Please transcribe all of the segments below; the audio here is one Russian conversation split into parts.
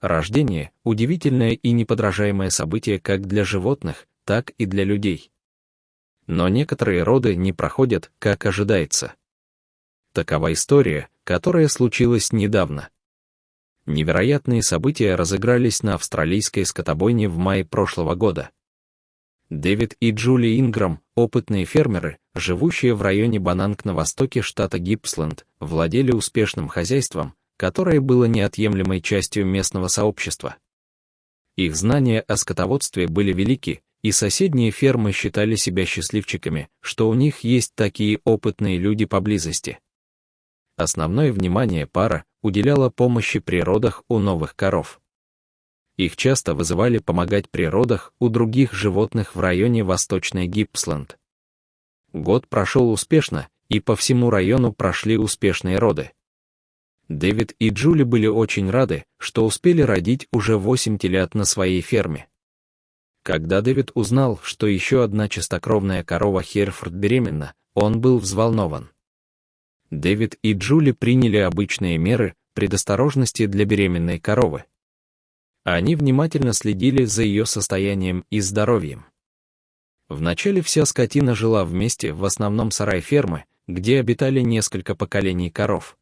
Рождение – удивительное и неподражаемое событие как для животных, так и для людей. Но некоторые роды не проходят, как ожидается. Такова история, которая случилась недавно. Невероятные события разыгрались на австралийской скотобойне в мае прошлого года. Дэвид и Джули Инграм, опытные фермеры, живущие в районе Бананг на востоке штата Гипсленд, владели успешным хозяйством, которое было неотъемлемой частью местного сообщества. Их знания о скотоводстве были велики, и соседние фермы считали себя счастливчиками, что у них есть такие опытные люди поблизости. Основное внимание пара уделяла помощи при родах у новых коров. Их часто вызывали помогать при родах у других животных в районе Восточный Гипсленд. Год прошел успешно, и по всему району прошли успешные роды. Дэвид и Джули были очень рады, что успели родить уже 8 телят на своей ферме. Когда Дэвид узнал, что еще одна чистокровная корова Херефорд беременна, он был взволнован. Дэвид и Джули приняли обычные меры предосторожности для беременной коровы. Они внимательно следили за ее состоянием и здоровьем. Вначале вся скотина жила вместе в основном сарае фермы, где обитали несколько поколений коров.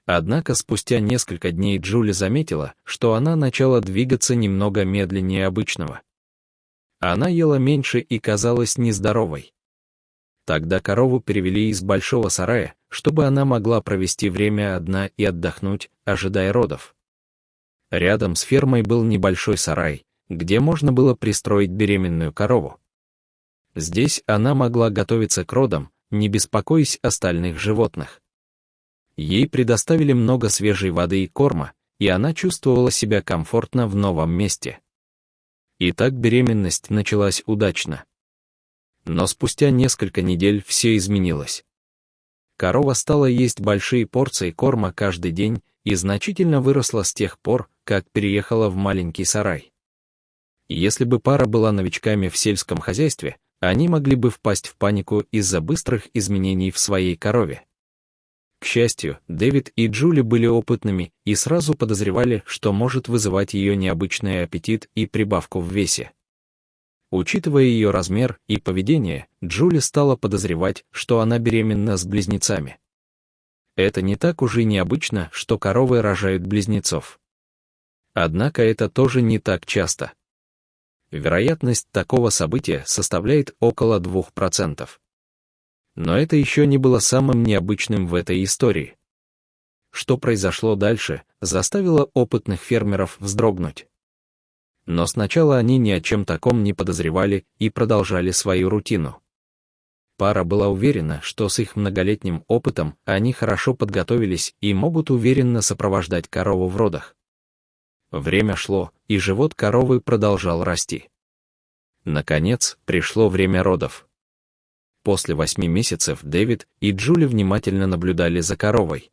Однако спустя несколько дней Джули заметила, что она начала двигаться немного медленнее обычного. Она ела меньше и казалась нездоровой. Тогда корову перевели из большого сарая, чтобы она могла провести время одна и отдохнуть, ожидая родов. Рядом с фермой был небольшой сарай, где можно было пристроить беременную корову. Здесь она могла готовиться к родам, не беспокоясь остальных животных. Ей предоставили много свежей воды и корма, и она чувствовала себя комфортно в новом месте. И так беременность началась удачно. Но спустя несколько недель все изменилось. Корова стала есть большие порции корма каждый день и значительно выросла с тех пор, как переехала в маленький сарай. Если бы пара была новичками в сельском хозяйстве, они могли бы впасть в панику из-за быстрых изменений в своей корове. К счастью, Дэвид и Джули были опытными и сразу подозревали, что может вызывать ее необычный аппетит и прибавку в весе. Учитывая ее размер и поведение, Джули стала подозревать, что она беременна с близнецами. Это не так уж и необычно, что коровы рожают близнецов. Однако это тоже не так часто. Вероятность такого события составляет около 2%. Но это еще не было самым необычным в этой истории. Что произошло дальше, заставило опытных фермеров вздрогнуть. Но сначала они ни о чем таком не подозревали и продолжали свою рутину. Пара была уверена, что с их многолетним опытом они хорошо подготовились и могут уверенно сопровождать корову в родах. Время шло, и живот коровы продолжал расти. Наконец, пришло время родов. После 8 месяцев Дэвид и Джули внимательно наблюдали за коровой.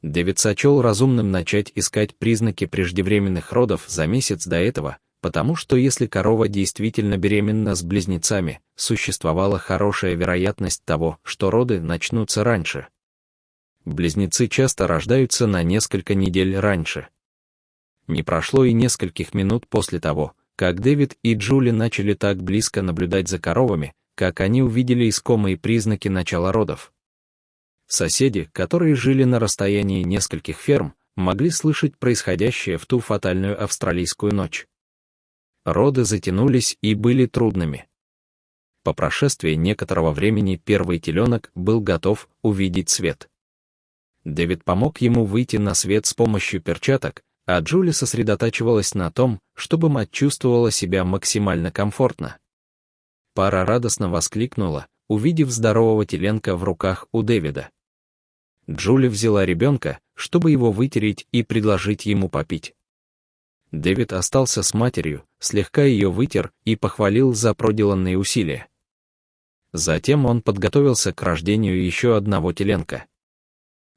Дэвид сочел разумным начать искать признаки преждевременных родов за месяц до этого, потому что если корова действительно беременна с близнецами, существовала хорошая вероятность того, что роды начнутся раньше. Близнецы часто рождаются на несколько недель раньше. Не прошло и нескольких минут после того, как Дэвид и Джули начали так близко наблюдать за коровами, как они увидели искомые признаки начала родов. Соседи, которые жили на расстоянии нескольких ферм, могли слышать происходящее в ту фатальную австралийскую ночь. Роды затянулись и были трудными. По прошествии некоторого времени первый теленок был готов увидеть свет. Дэвид помог ему выйти на свет с помощью перчаток, а Джули сосредотачивалась на том, чтобы мать чувствовала себя максимально комфортно. Пара радостно воскликнула, увидев здорового теленка в руках у Дэвида. Джули взяла ребенка, чтобы его вытереть и предложить ему попить. Дэвид остался с матерью, слегка ее вытер и похвалил за проделанные усилия. Затем он подготовился к рождению еще одного теленка.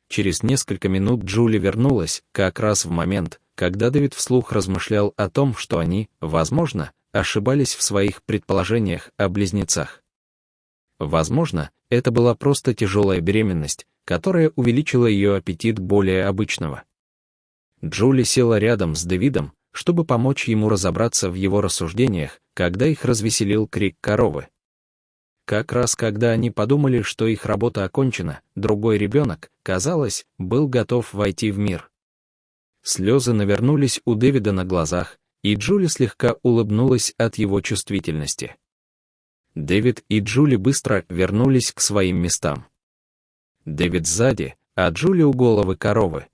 Через несколько минут Джули вернулась, как раз в момент, когда Дэвид вслух размышлял о том, что они, возможно, ошибались в своих предположениях о близнецах. Возможно, это была просто тяжелая беременность, которая увеличила ее аппетит более обычного. Джули села рядом с Дэвидом, чтобы помочь ему разобраться в его рассуждениях, когда их развеселил крик коровы. Как раз когда они подумали, что их работа окончена, другой ребенок, казалось, был готов войти в мир. Слезы навернулись у Дэвида на глазах, и Джули слегка улыбнулась от его чувствительности. Дэвид и Джули быстро вернулись к своим местам. Дэвид сзади, а Джули у головы коровы.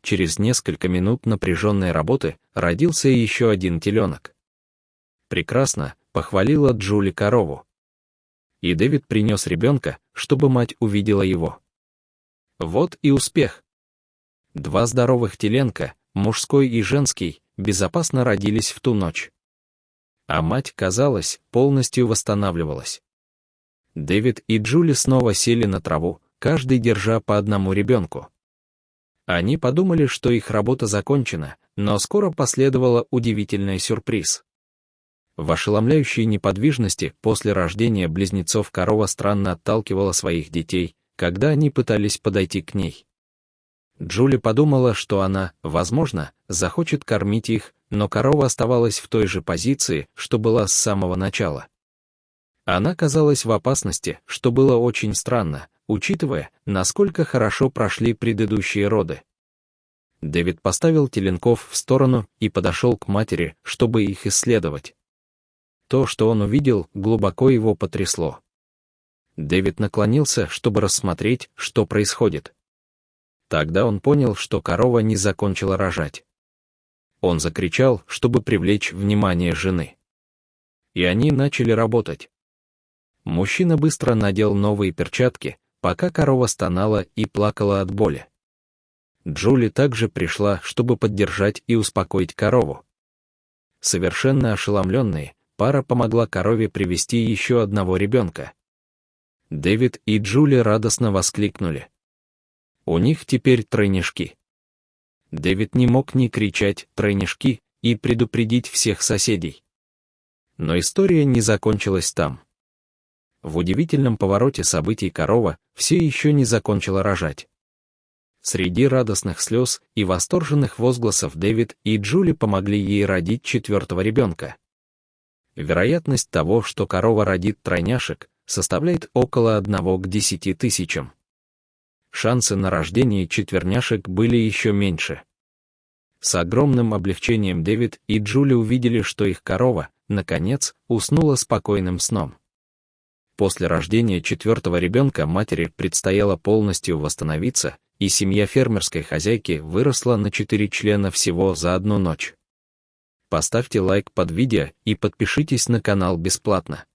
Через несколько минут напряженной работы родился еще один теленок. «Прекрасно», — похвалила Джули корову. И Дэвид принес ребенка, чтобы мать увидела его. Вот и успех. 2 здоровых теленка, мужской и женский, безопасно родились в ту ночь. А мать, казалось, полностью восстанавливалась. Дэвид и Джули снова сели на траву, каждый держа по одному ребенку. Они подумали, что их работа закончена, но скоро последовал удивительный сюрприз. В ошеломляющей неподвижности после рождения близнецов корова странно отталкивала своих детей, когда они пытались подойти к ней. Джули подумала, что она, возможно, захочет кормить их, но корова оставалась в той же позиции, что была с самого начала. Она казалась в опасности, что было очень странно, учитывая, насколько хорошо прошли предыдущие роды. Дэвид поставил теленков в сторону и подошел к матери, чтобы их исследовать. То, что он увидел, глубоко его потрясло. Дэвид наклонился, чтобы рассмотреть, что происходит. Тогда он понял, что корова не закончила рожать. Он закричал, чтобы привлечь внимание жены. И они начали работать. Мужчина быстро надел новые перчатки, пока корова стонала и плакала от боли. Джули также пришла, чтобы поддержать и успокоить корову. Совершенно ошеломленные, пара помогла корове привести еще одного ребенка. Дэвид и Джули радостно воскликнули. У них теперь тройняшки. Дэвид не мог не кричать «тройняшки» и предупредить всех соседей. Но история не закончилась там. В удивительном повороте событий корова все еще не закончила рожать. Среди радостных слез и восторженных возгласов Дэвид и Джули помогли ей родить 4-го ребенка. Вероятность того, что корова родит тройняшек, составляет около 1 к 10 тысячам. Шансы на рождение четверняшек были еще меньше. С огромным облегчением Дэвид и Джули увидели, что их корова, наконец, уснула спокойным сном. После рождения 4-го ребенка матери предстояло полностью восстановиться, и семья фермерской хозяйки выросла на 4 члена всего за одну ночь. Поставьте лайк под видео и подпишитесь на канал бесплатно.